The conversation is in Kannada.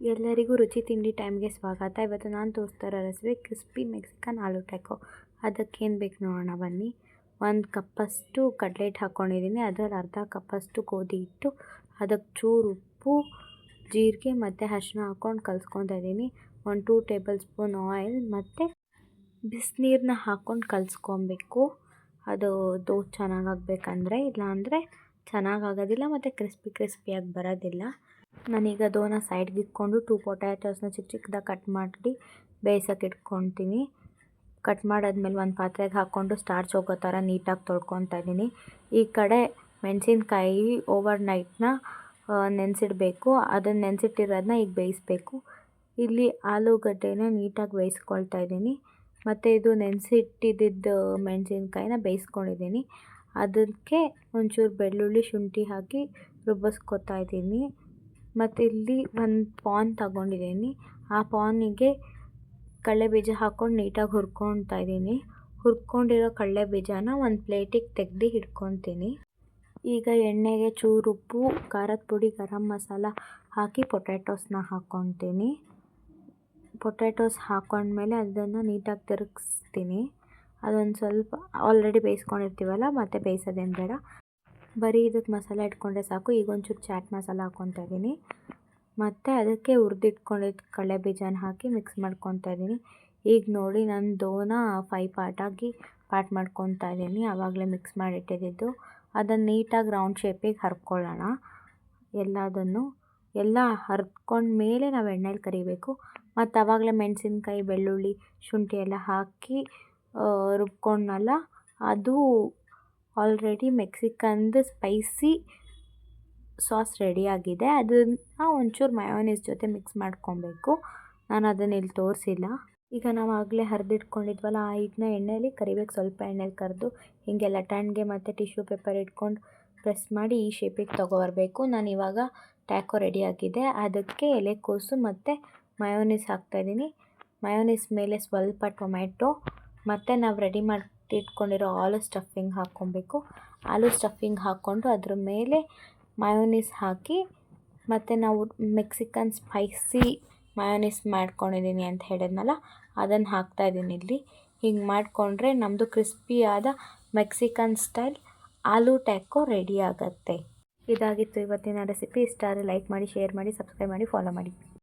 ಎಲ್ಲರಿಗೂ ರುಚಿ ತಿಂಡಿ ಟೈಮ್ಗೆ ಸ್ವಾಗತ. ಇವತ್ತು ನಾನು ತೋರಿಸ್ತಾ ಇರೋ ರೆಸಿಪಿ ಕ್ರಿಸ್ಪಿ ಮೆಕ್ಸಿಕನ್ ಆಲೂ ಟ್ಯಾಕೋ. ಅದಕ್ಕೇನು ಬೇಕು ನೋಡೋಣ ಬನ್ನಿ. 1 ಕಪ್ಪಷ್ಟು ಕಡಲೆ ಹಿಟ್ಟು ಹಾಕ್ಕೊಂಡಿದ್ದೀನಿ. ಅದರಲ್ಲಿ ಅರ್ಧ ಕಪ್ಪಷ್ಟು ಗೋಧಿ ಹಿಟ್ಟು, ಅದಕ್ಕೆ ಚೂರು ಉಪ್ಪು, ಜೀರಿಗೆ ಮತ್ತು ಅರಿಶಿನ ಹಾಕ್ಕೊಂಡು ಕಲಿಸ್ಕೊತಾ ಇದ್ದೀನಿ. 2 ಟೇಬಲ್ ಸ್ಪೂನ್ ಆಯಿಲ್ ಮತ್ತು ಬಿಸಿನೀರನ್ನ ಹಾಕ್ಕೊಂಡು ಕಲಿಸ್ಕೊಬೇಕು. ಅದು ದೋಸೆ ಚೆನ್ನಾಗಾಗಬೇಕಂದ್ರೆ, ಇಲ್ಲಾಂದರೆ ಚೆನ್ನಾಗಾಗೋದಿಲ್ಲ ಮತ್ತು ಕ್ರಿಸ್ಪಿಯಾಗಿ ಬರೋದಿಲ್ಲ. ನಾನೀಗ ಅದನ್ನು ಸೈಡ್ಗೆ ಇಟ್ಕೊಂಡು 2 ಪೊಟ್ಯಾಟೋಸ್ನ ಚಿಕ್ಕ ಚಿಕ್ಕದಾಗಿ ಕಟ್ ಮಾಡಿ ಬೇಯಿಸೋಕೆ ಇಟ್ಕೊತೀನಿ. ಕಟ್ ಮಾಡಾದ್ಮೇಲೆ ಒಂದು ಪಾತ್ರೆಗೆ ಹಾಕ್ಕೊಂಡು ಸ್ಟಾರ್ಚ್ ಹೋಗೋ ಥರ ನೀಟಾಗಿ ತೊಳ್ಕೊತಾ ಇದ್ದೀನಿ. ಈ ಕಡೆ ಮೆಣಸಿನ್ಕಾಯಿ ಓವರ್ ನೈಟ್ನ ನೆನೆಸಿಡಬೇಕು. ಅದನ್ನು ನೆನೆಸಿಟ್ಟಿರೋದನ್ನ ಈಗ ಬೇಯಿಸಬೇಕು. ಇಲ್ಲಿ ಆಲೂಗಡ್ಡೆನ ನೀಟಾಗಿ ಬೇಯಿಸ್ಕೊಳ್ತಾ ಇದ್ದೀನಿ ಮತ್ತು ಇದು ನೆನೆಸಿಟ್ಟಿದ್ದ ಮೆಣಸಿನ್ಕಾಯಿನ ಬೇಯಿಸ್ಕೊಂಡಿದ್ದೀನಿ. ಅದಕ್ಕೆ ಒಂಚೂರು ಬೆಳ್ಳುಳ್ಳಿ ಶುಂಠಿ ಹಾಕಿ ರುಬ್ಬಿಸ್ಕೊತಾ ಇದ್ದೀನಿ. ಮತ್ತು ಇಲ್ಲಿ ಒಂದು ಪಾನ್ ತಗೊಂಡಿದ್ದೀನಿ. ಆ ಪಾನಿಗೆ ಕಡಲೆಬೀಜ ಹಾಕ್ಕೊಂಡು ನೀಟಾಗಿ ಹುರ್ಕೊತಾ ಇದ್ದೀನಿ. ಹುರ್ಕೊಂಡಿರೋ ಕಡಲೆಬೀಜನ ಒಂದು ಪ್ಲೇಟಿಗೆ ತೆಗೆದು ಇಟ್ಕೊತೀನಿ. ಈಗ ಎಣ್ಣೆಗೆ ಚೂರು ಉಪ್ಪು, ಖಾರದ ಪುಡಿ, ಗರಂ ಮಸಾಲ ಹಾಕಿ ಪೊಟ್ಯಾಟೋಸ್ನ ಹಾಕ್ಕೊತೀನಿ. ಪೊಟ್ಯಾಟೋಸ್ ಹಾಕ್ಕೊಂಡ್ಮೇಲೆ ಅದನ್ನು ನೀಟಾಗಿ ತಿರುಗಿಸ್ತೀನಿ. ಅದೊಂದು ಸ್ವಲ್ಪ ಆಲ್ರೆಡಿ ಬೇಯಿಸ್ಕೊಂಡಿರ್ತೀವಲ್ಲ, ಮತ್ತು ಬೇಯಿಸೋದೇನು ಬೇಡ, ಬರೀ ಇದಕ್ಕೆ ಮಸಾಲೆ ಇಟ್ಕೊಂಡ್ರೆ ಸಾಕು. ಈಗ ಒಂಚೂರು ಚಾಟ್ ಮಸಾಲ ಹಾಕ್ಕೊತಾ ಇದ್ದೀನಿ ಮತ್ತು ಅದಕ್ಕೆ ಹುರಿದಿಟ್ಕೊಂಡಿದ್ದ ಕಡಲೆಬೀಜನ ಹಾಕಿ ಮಿಕ್ಸ್ ಮಾಡ್ಕೊತಾ ಇದ್ದೀನಿ. ಈಗ ನೋಡಿ ನಾನು ಡೋನ 5 ಪಾರ್ಟ್ ಮಾಡ್ಕೊತಾ ಇದ್ದೀನಿ. ಆವಾಗಲೇ ಮಿಕ್ಸ್ ಮಾಡಿಟ್ಟಿದ್ದು ಅದನ್ನು ನೀಟಾಗಿ ರೌಂಡ್ ಶೇಪಿಗೆ ಹರ್ಕೊಳ್ಳೋಣ. ಎಲ್ಲ ಹರ್ಕೊಂಡ್ಮೇಲೆ ನಾವು ಎಣ್ಣೆಲಿ ಕರಿಬೇಕು. ಮತ್ತು ಆವಾಗಲೇ ಮೆಣಸಿನ್ಕಾಯಿ, ಬೆಳ್ಳುಳ್ಳಿ, ಶುಂಠಿ ಎಲ್ಲ ಹಾಕಿ ರುಬ್ಕೊಂಡ್ನಲ್ಲ, ಅದು ಆಲ್ರೆಡಿ ಮೆಕ್ಸಿಕನ್ದು ಸ್ಪೈಸಿ ಸಾಸ್ ರೆಡಿಯಾಗಿದೆ. ಅದನ್ನು ಒಂಚೂರು ಮಯೋನೀಸ್ ಜೊತೆ ಮಿಕ್ಸ್ ಮಾಡ್ಕೊಬೇಕು. ನಾನು ಅದನ್ನು ಇಲ್ಲಿ ತೋರಿಸಿಲ್ಲ. ಈಗ ನಾವು ಆಗಲೇ ಹರಿದಿಟ್ಕೊಂಡಿದ್ವಲ್ಲ, ಆ ಹಿಟ್ಟನ್ನ ಎಣ್ಣೆಯಲ್ಲಿ ಕರಿಬೇಕು. ಸ್ವಲ್ಪ ಎಣ್ಣೆಲಿ ಕರೆದು ಹೀಗೆ ಲಟಣ್ಗೆ ಮತ್ತು ಟಿಶ್ಯೂ ಪೇಪರ್ ಇಟ್ಕೊಂಡು ಪ್ರೆಸ್ ಮಾಡಿ ಈ ಶೇಪಿಗೆ ತೊಗೊಬರ್ಬೇಕು. ನಾನು ಇವಾಗ ಟ್ಯಾಕೋ ರೆಡಿಯಾಗಿದೆ. ಅದಕ್ಕೆ ಎಲೆಕೋಸು ಮತ್ತು ಮಯೋನೀಸ್ ಹಾಕ್ತಾಯಿದ್ದೀನಿ. ಮಯೋನೀಸ್ ಮೇಲೆ ಸ್ವಲ್ಪ ಟೊಮೆಟೊ ಮತ್ತು ನಾವು ರೆಡಿ ಮಾಡಿ ಇಟ್ಕೊಂಡಿರೋ ಆಲೂ ಸ್ಟಫಿಂಗ್ ಹಾಕ್ಕೊಬೇಕು. ಆಲೂ ಸ್ಟಫಿಂಗ್ ಹಾಕ್ಕೊಂಡು ಅದ್ರ ಮೇಲೆ ಮಯೋನೀಸ್ ಹಾಕಿ, ಮತ್ತು ನಾವು ಮೆಕ್ಸಿಕನ್ ಸ್ಪೈಸಿ ಮಯೋನೀಸ್ ಮಾಡ್ಕೊಂಡಿದ್ದೀನಿ ಅಂತ ಹೇಳಿದ್ನಲ್ಲ, ಅದನ್ನು ಹಾಕ್ತಾಯಿದ್ದೀನಿ ಇಲ್ಲಿ. ಹಿಂಗೆ ಮಾಡಿಕೊಂಡ್ರೆ ನಮ್ಮದು ಕ್ರಿಸ್ಪಿಯಾದ ಮೆಕ್ಸಿಕನ್ ಸ್ಟೈಲ್ ಆಲೂ ಟ್ಯಾಕೋ ರೆಡಿ ಆಗುತ್ತೆ. ಇದಾಗಿತ್ತು ಇವತ್ತಿನ ರೆಸಿಪಿ. ಇಷ್ಟ ಆದರೆ ಲೈಕ್ ಮಾಡಿ, ಶೇರ್ ಮಾಡಿ, ಸಬ್ಸ್ಕ್ರೈಬ್ ಮಾಡಿ, ಫಾಲೋ ಮಾಡಿ.